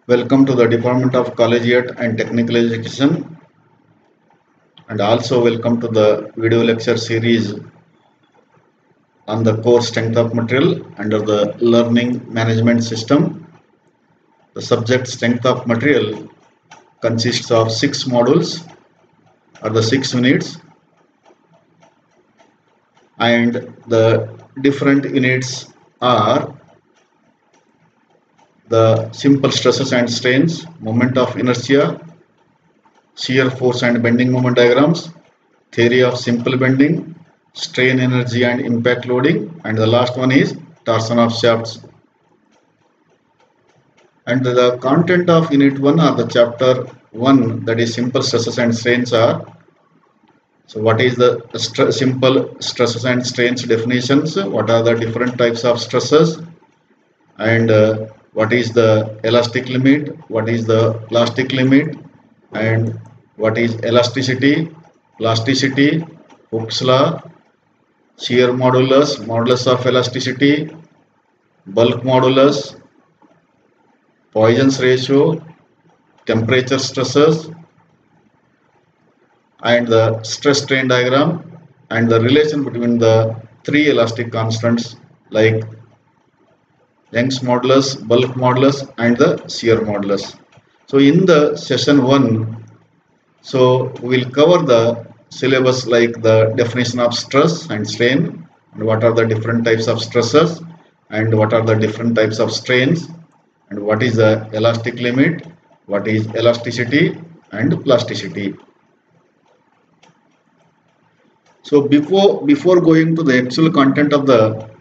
Welcome to the Department of Collegiate and Technical Education, and also welcome to the video lecture series on the course Strength of Material under the Learning Management System. The subject Strength of Material consists of 6 modules or the 6 units, and the different units are the simple stresses and strains, moment of inertia, shear force and bending moment diagrams, theory of simple bending, strain energy and impact loading, and the last one is torsion of shafts. And the content of unit 1 or the chapter 1, that is simple stresses and strains, are so what is the simple stresses and strains definitions, what are the different types of stresses, and what is the elastic limit, what is the plastic limit, and what is elasticity, plasticity, Hooke's law, shear modulus, modulus of elasticity, bulk modulus, Poisson's ratio, temperature stresses, and the stress strain diagram, and the relation between the 3 elastic constants like Young's modulus, bulk modulus, and the shear modulus. So in the session 1, so we will cover the syllabus like the definition of stress and strain, and what are the different types of stresses, and what are the different types of strains, and what is the elastic limit, what is elasticity and plasticity. So before going to the actual content of the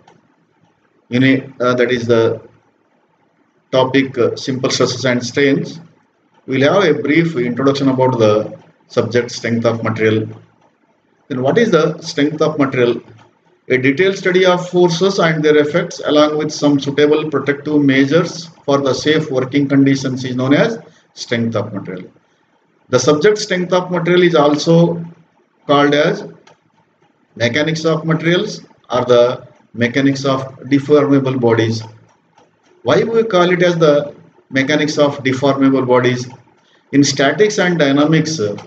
unit, that is the topic simple stresses and strains, we will have a brief introduction about the subject strength of material. Then what is the strength of material? A detailed study of forces and their effects along with some suitable protective measures for the safe working conditions is known as strength of material. The subject strength of material is also called as mechanics of materials or the mechanics of deformable bodies. Why we call it as the mechanics of deformable bodies? In statics and dynamics, the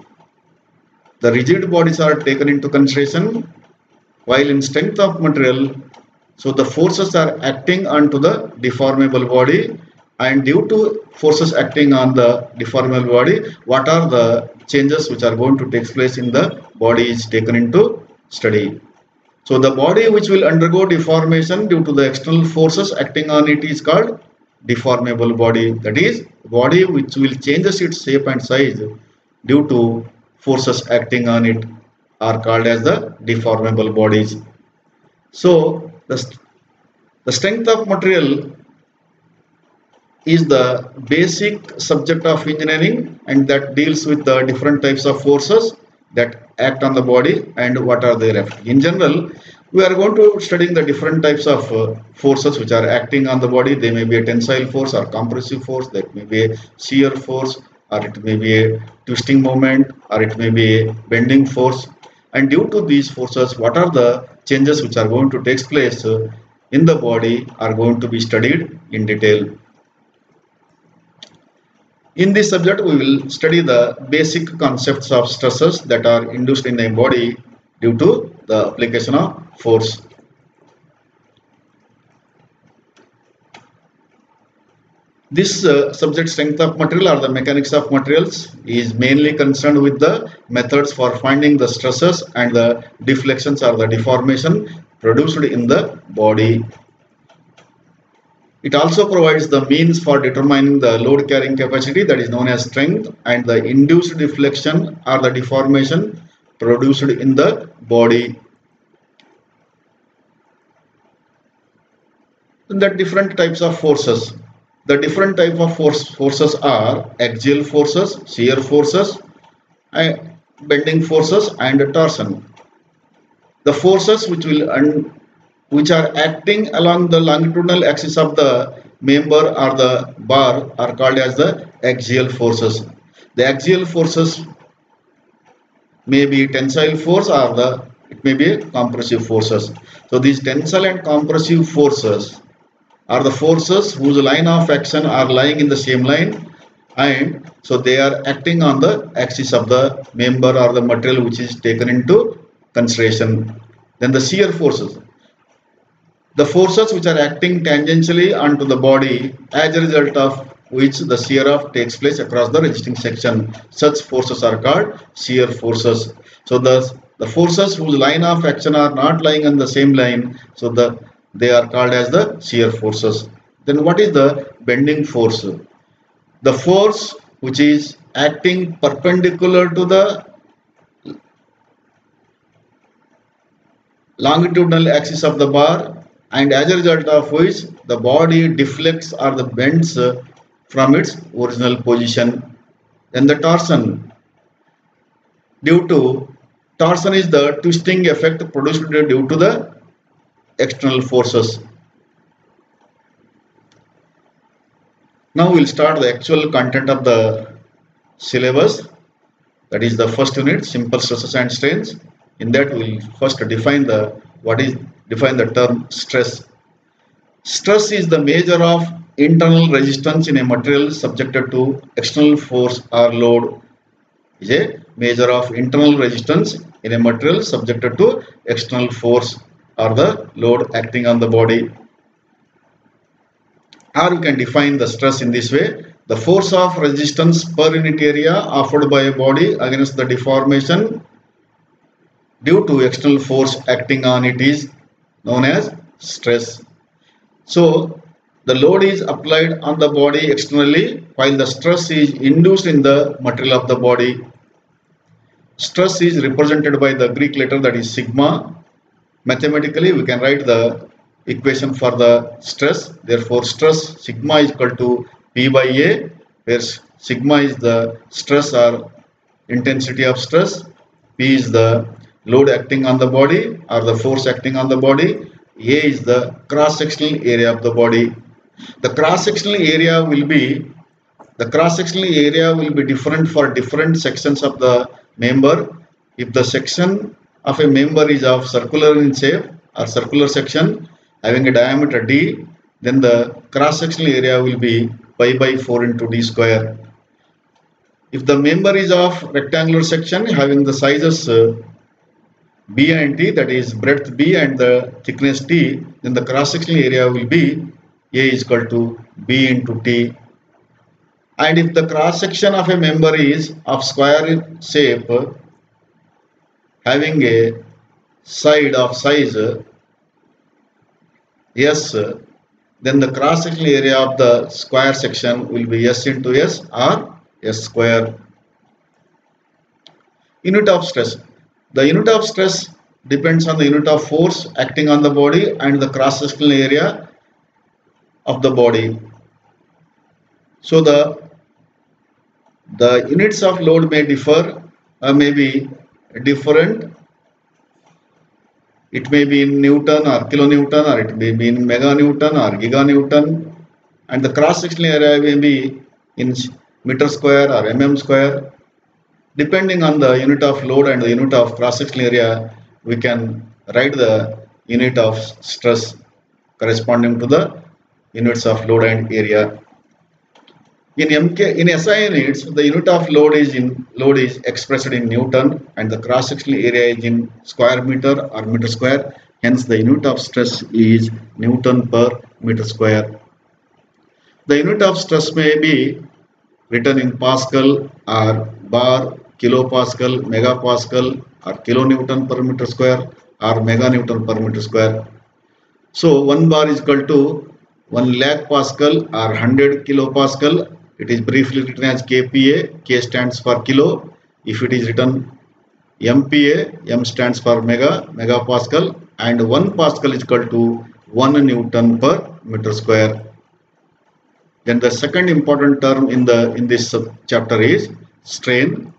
rigid bodies are taken into consideration, while in strength of material, so the forces are acting onto the deformable body, and due to forces acting on the deformable body, what are the changes which are going to take place in the body is taken into study. So the body which will undergo deformation due to the external forces acting on it is called deformable body. That is, body which will changes its shape and size due to forces acting on it are called as the deformable bodies. So the strength of material is the basic subject of engineering, and that deals with the different types of forces that act on the body and what are their effects. In general, we are going to studying the different types of forces which are acting on the body. They may be a tensile force or compressive force, that may be a shear force, or it may be a twisting moment, or it may be a bending force. And due to these forces, what are the changes which are going to take place in the body are going to be studied in detail. In this subject, we will study the basic concepts of stresses that are induced in a body due to the application of force. This subject strength of material or the mechanics of materials is mainly concerned with the methods for finding the stresses and the deflections or the deformation produced in the body. It also provides the means for determining the load carrying capacity, that is known as strength, and the induced deflection or the deformation produced in the body. And the different types of forces. The different type of forces are axial forces, shear forces, bending forces, and torsion. The forces which are acting along the longitudinal axis of the member or the bar are called as the axial forces. The axial forces may be tensile force or it may be compressive forces. So these tensile and compressive forces are the forces whose line of action are lying in the same line, and so they are acting on the axis of the member or the material which is taken into consideration. Then the shear forces. The forces which are acting tangentially onto the body, as a result of which the shear off takes place across the resisting section. Such forces are called shear forces. So the forces whose line of action are not lying on the same line, so they are called as the shear forces. Then what is the bending force? The force which is acting perpendicular to the longitudinal axis of the bar, and as a result of which the body deflects or the bends from its original position. Then the torsion. Torsion is the twisting effect produced due to the external forces. Now we will start the actual content of the syllabus. That is the first unit, simple stresses and strains. In that we will first define the term stress. Stress is the measure of internal resistance in a material subjected to external force or load. Is a measure of internal resistance in a material subjected to external force or the load acting on the body. Or we can define the stress in this way: the force of resistance per unit area offered by a body against the deformation due to external force acting on it is known as stress. So the load is applied on the body externally, while the stress is induced in the material of the body. Stress is represented by the Greek letter, that is sigma. Mathematically we can write the equation for the stress. Therefore stress sigma is equal to P by A, where sigma is the stress or intensity of stress, P is the load acting on the body or the force acting on the body, A is the cross-sectional area of the body. The cross-sectional area will be different for different sections of the member. If the section of a member is of circular in shape or circular section having a diameter d, then the cross-sectional area will be pi by 4 into d square. If the member is of rectangular section having the sizes B and T, that is breadth B and the thickness T, then the cross-sectional area will be A is equal to B into T. And if the cross-section of a member is of square shape having a side of size S, then the cross-sectional area of the square section will be S into S or S square. Unit of stress. The unit of stress depends on the unit of force acting on the body and the cross-sectional area of the body. So the units of load may differ, may be different. It may be in Newton or kilonewton, or it may be in meganewton or giganewton, and the cross-sectional area may be in meter square or mm square. Depending on the unit of load and the unit of cross-sectional area, we can write the unit of stress corresponding to the units of load and area. In SI units, the unit of load is expressed in Newton and the cross-sectional area is in square meter or meter square. Hence, the unit of stress is Newton per meter square. The unit of stress may be written in Pascal or bar, kilopascal, megapascal, or kilonewton per meter square or meganewton per meter square. So 1 bar is equal to 1 lakh pascal or 100 kilopascal. It is briefly written as kPa. K stands for kilo. If it is written MPa, M stands for megapascal, and 1 pascal is equal to 1 Newton per meter square. Then the second important term in this chapter is strain.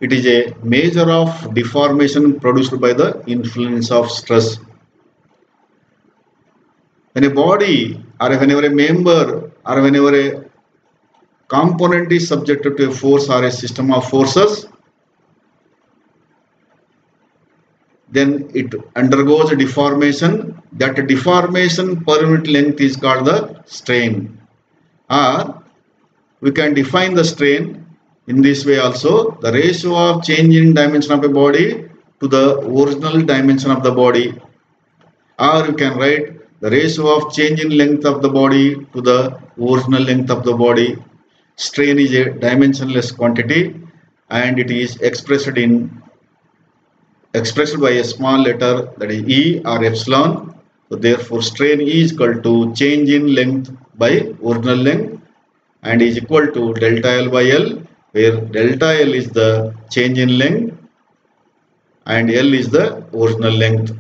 It is a measure of deformation produced by the influence of stress. When a body or whenever a member or whenever a component is subjected to a force or a system of forces, then it undergoes a deformation. That deformation per unit length is called the strain. Or we can define the strain in this way also: the ratio of change in dimension of a body to the original dimension of the body. Or you can write the ratio of change in length of the body to the original length of the body. Strain is a dimensionless quantity and it is expressed by a small letter, that is E or epsilon. So therefore strain is equal to change in length by original length and is equal to delta L by L, where delta L is the change in length and L is the original length.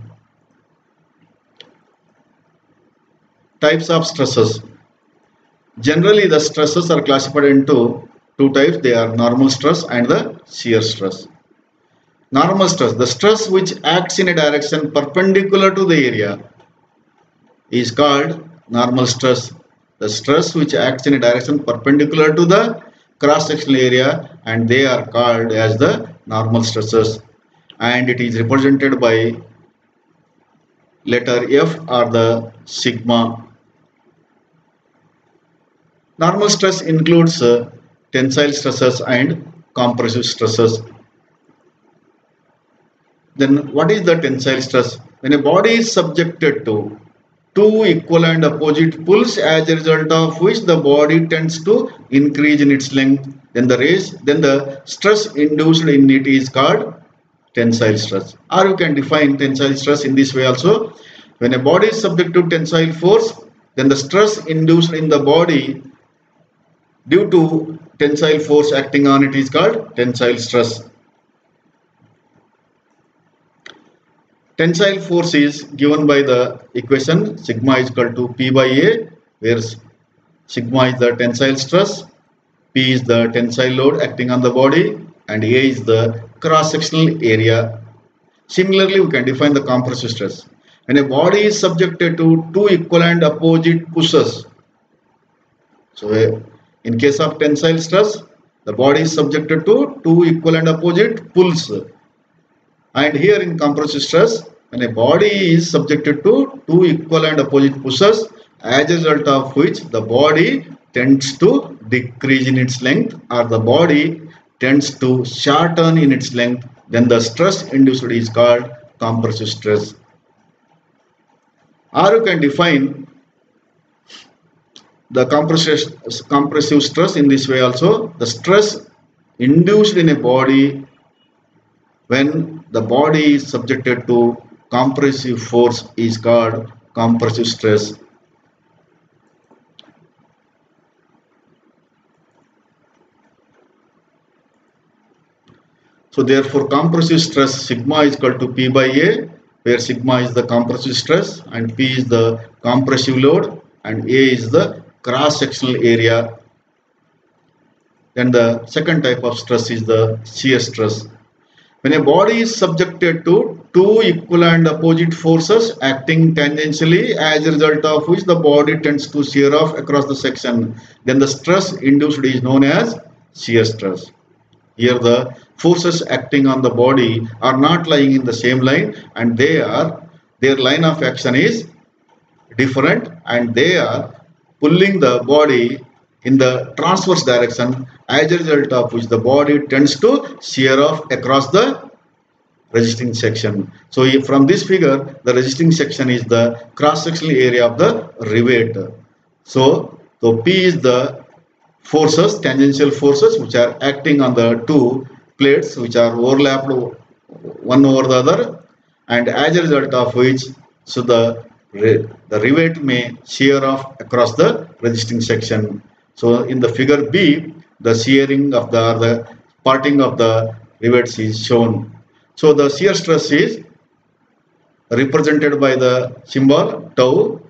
Types of stresses. Generally, the stresses are classified into two types. They are normal stress and the shear stress. Normal stress, the stress which acts in a direction perpendicular to the area, is called normal stress. The stress which acts in a direction perpendicular to the cross-sectional area, and they are called as the normal stresses, and it is represented by letter F or the sigma. Normal stress includes tensile stresses and compressive stresses. Then what is the tensile stress? When a body is subjected to two equal and opposite pulls, as a result of which the body tends to increase in its length, then the stress induced in it is called tensile stress. Or you can define tensile stress in this way also: when a body is subject to tensile force, then the stress induced in the body due to tensile force acting on it is called tensile stress. Tensile force is given by the equation sigma is equal to P by A, where sigma is the tensile stress, P is the tensile load acting on the body, and A is the cross-sectional area. Similarly, we can define the compressive stress. When a body is subjected to two equal and opposite pushes, so in case of tensile stress, the body is subjected to two equal and opposite pulls. And here in compressive stress, when a body is subjected to two equal and opposite pushes, as a result of which the body tends to decrease in its length or the body tends to shorten in its length, then the stress induced is called compressive stress. Or you can define the compressive stress in this way also: the stress induced in a body when the body is subjected to compressive force is called compressive stress. So therefore compressive stress sigma is equal to P by A, where sigma is the compressive stress and P is the compressive load and A is the cross-sectional area. Then the second type of stress is the shear stress. When a body is subjected to two equal and opposite forces acting tangentially, as a result of which the body tends to shear off across the section, then the stress induced is known as shear stress. Here the forces acting on the body are not lying in the same line, and their line of action is different, and they are pulling the body in the transverse direction, as a result of which the body tends to shear off across the resisting section. So from this figure, the resisting section is the cross-sectional area of the rivet. So P is the forces, tangential forces, which are acting on the two plates which are overlapped one over the other, and as a result of which, so the rivet may shear off across the resisting section. So in the figure B, the shearing of the parting of the rivets is shown. So the shear stress is represented by the symbol tau,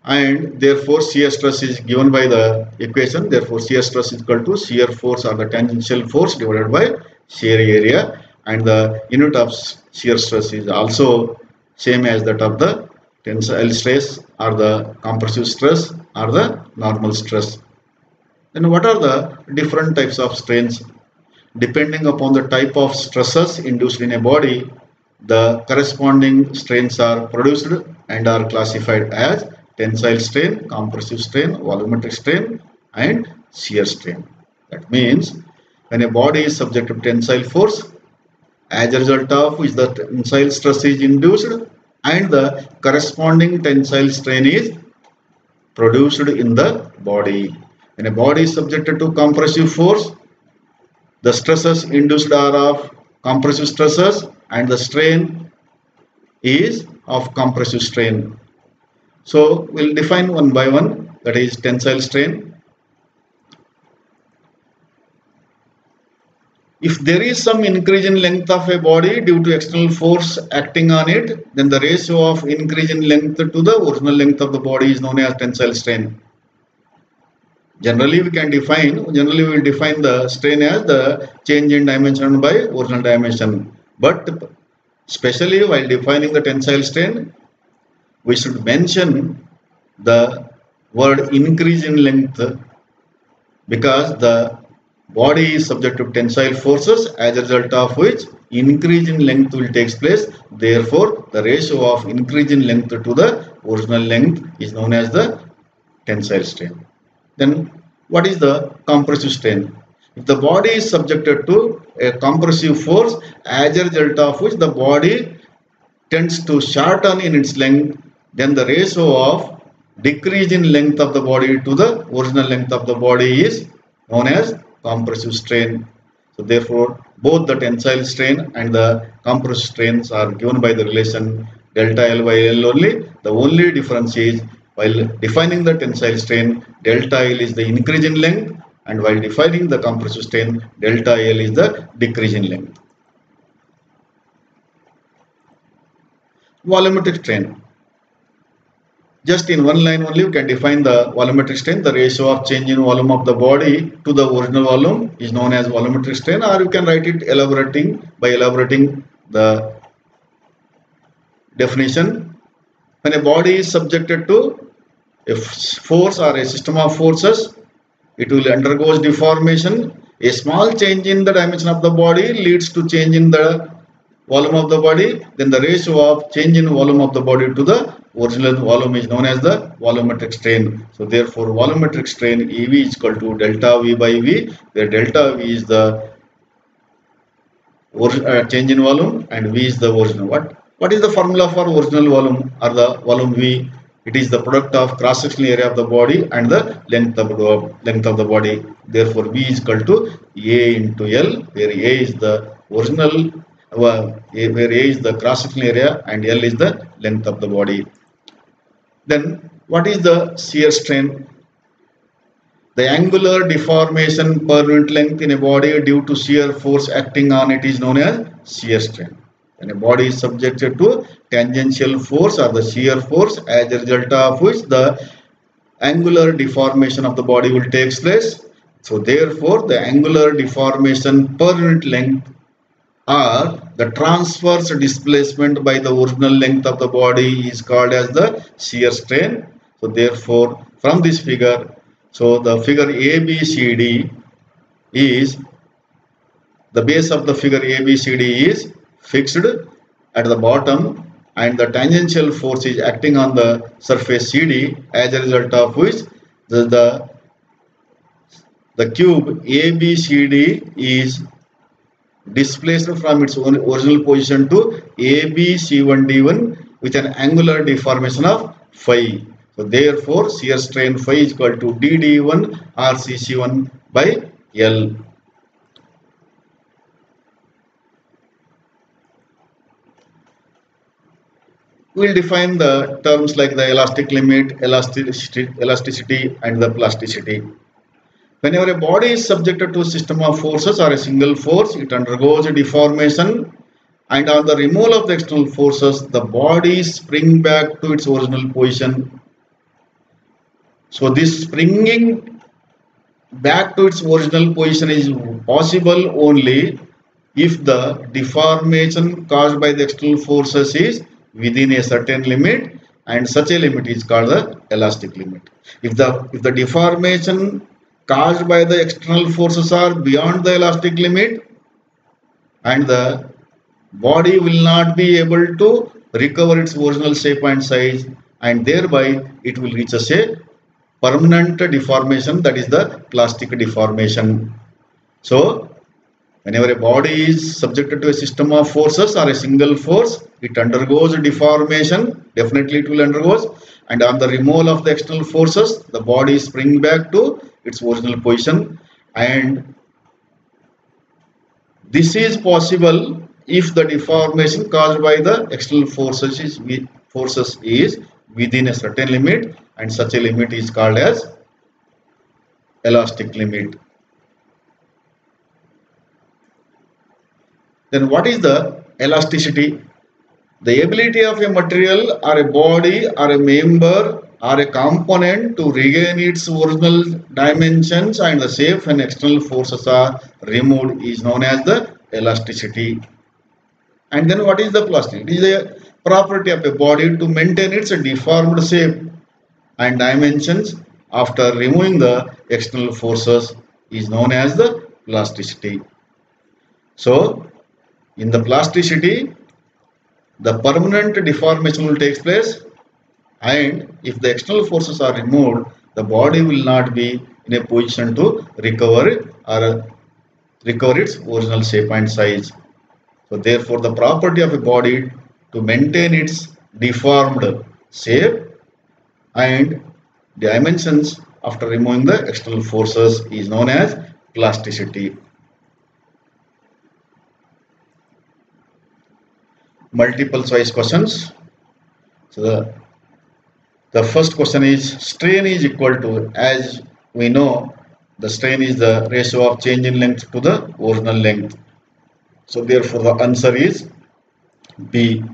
and therefore shear stress is given by the equation. Therefore shear stress is equal to shear force or the tangential force divided by shear area, and the unit of shear stress is also same as that of the tensile stress or the compressive stress or the normal stress. Then what are the different types of strains? depending upon the type of stresses induced in a body, the corresponding strains are produced and are classified as tensile strain, compressive strain, volumetric strain, and shear strain. That means when a body is subject to tensile force, as a result of which the tensile stress is induced and the corresponding tensile strain is produced in the body. When a body is subjected to compressive force, the stresses induced are of compressive stresses and the strain is of compressive strain. So we'll define one by one, that is tensile strain. If there is some increase in length of a body due to external force acting on it, then the ratio of increase in length to the original length of the body is known as tensile strain. Generally, we will define the strain as the change in dimension by original dimension. But especially while defining the tensile strain, we should mention the word increase in length because the body is subject to tensile forces, as a result of which increase in length will take place. Therefore, the ratio of increase in length to the original length is known as the tensile strain. Then what is the compressive strain? If the body is subjected to a compressive force, as a result of which the body tends to shorten in its length, then the ratio of decrease in length of the body to the original length of the body is known as compressive strain. So therefore, both the tensile strain and the compressive strains are given by the relation delta L by L only. The only difference is while defining the tensile strain, delta L is the increase in length, and while defining the compressive strain, delta L is the decrease in length. Volumetric strain. Just in one line only, you can define the volumetric strain. The ratio of change in volume of the body to the original volume is known as volumetric strain, or you can write it by elaborating the definition. When a body is subjected to a force or a system of forces, it will undergo deformation. A small change in the dimension of the body leads to change in the volume of the body. Then the ratio of change in volume of the body to the original volume is known as the volumetric strain. So therefore, volumetric strain EV is equal to delta V by V, where delta V is the change in volume and V is the original. What is the formula for original volume or the volume V? It is the product of cross-sectional area of the body and the length of the body. Therefore, V is equal to A into L, where A is the original, where A is the cross-sectional area and L is the length of the body. Then, what is the shear strain? The angular deformation per unit length in a body due to shear force acting on it is known as shear strain. When a body is subjected to tangential force or the shear force, as a result of which the angular deformation of the body will take place. So therefore, the angular deformation per unit length or the transverse displacement by the original length of the body is called as the shear strain. So therefore, from this figure, so the figure ABCD is, the base of the figure ABCD is fixed at the bottom and the tangential force is acting on the surface CD, as a result of which the cube ABCD is displaced from its original position to ABC1D1 with an angular deformation of phi. So therefore, shear strain phi is equal to DD1 or CC1 by L. We will define the terms like the elastic limit, elasticity and the plasticity. Whenever a body is subjected to a system of forces or a single force, it undergoes a deformation, and on the removal of the external forces, the body springs back to its original position. So this springing back to its original position is possible only if the deformation caused by the external forces is within a certain limit, and such a limit is called the elastic limit. If the deformation caused by the external forces are beyond the elastic limit, and the body will not be able to recover its original shape and size, and thereby it will reach a permanent deformation, that is the plastic deformation. So whenever a body is subjected to a system of forces or a single force, it undergoes deformation, definitely it will undergo, and on the removal of the external forces, the body springs back to its original position, and this is possible if the deformation caused by the external forces is within a certain limit, and such a limit is called as elastic limit. Then what is the elasticity? The ability of a material or a body or a member or a component to regain its original dimensions and the shape when external forces are removed is known as the elasticity. And then what is the plasticity? It is a property of a body to maintain its deformed shape and dimensions after removing the external forces is known as the plasticity. So in the plasticity, the permanent deformation will take place, and if the external forces are removed, the body will not be in a position to recover its original shape and size. So therefore the property of a body to maintain its deformed shape and dimensions after removing the external forces is known as plasticity. Multiple choice questions. So the first question is, strain is equal to, as we know, the strain is the ratio of change in length to the original length. So therefore the answer is B.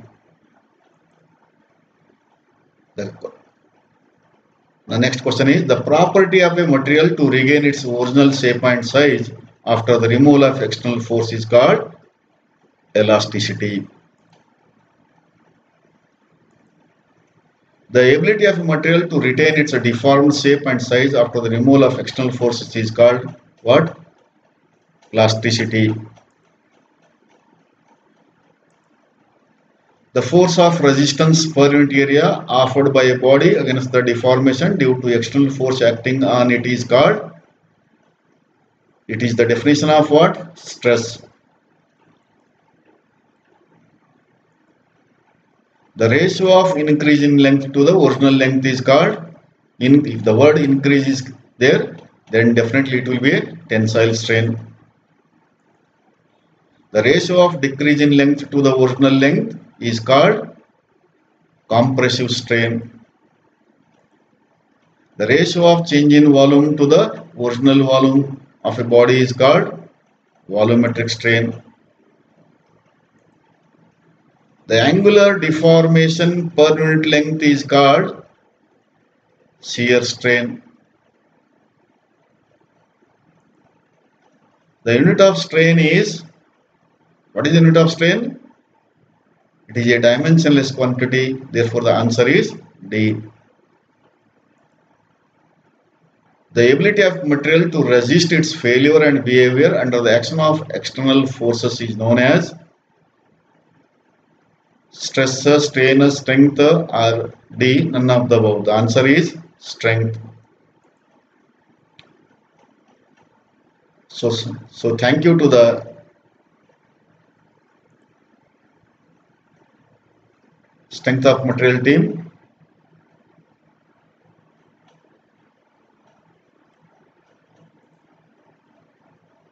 The next question is, the property of a material to regain its original shape and size after the removal of external force is called elasticity. The ability of a material to retain its deformed shape and size after the removal of external forces is called what? Plasticity. The force of resistance per unit area offered by a body against the deformation due to external force acting on it is called, it is the definition of what? Stress. The ratio of increase in length to the original length is called, if the word increase is there, then definitely it will be a tensile strain. The ratio of decrease in length to the original length is called compressive strain. The ratio of change in volume to the original volume of a body is called volumetric strain. The angular deformation per unit length is called shear strain. The unit of strain is, what is the unit of strain? It is a dimensionless quantity, therefore the answer is D. The ability of material to resist its failure and behavior under the action of external forces is known as stress, strain, strength, or D, none of the above. The answer is strength. So thank you to the strength of material team.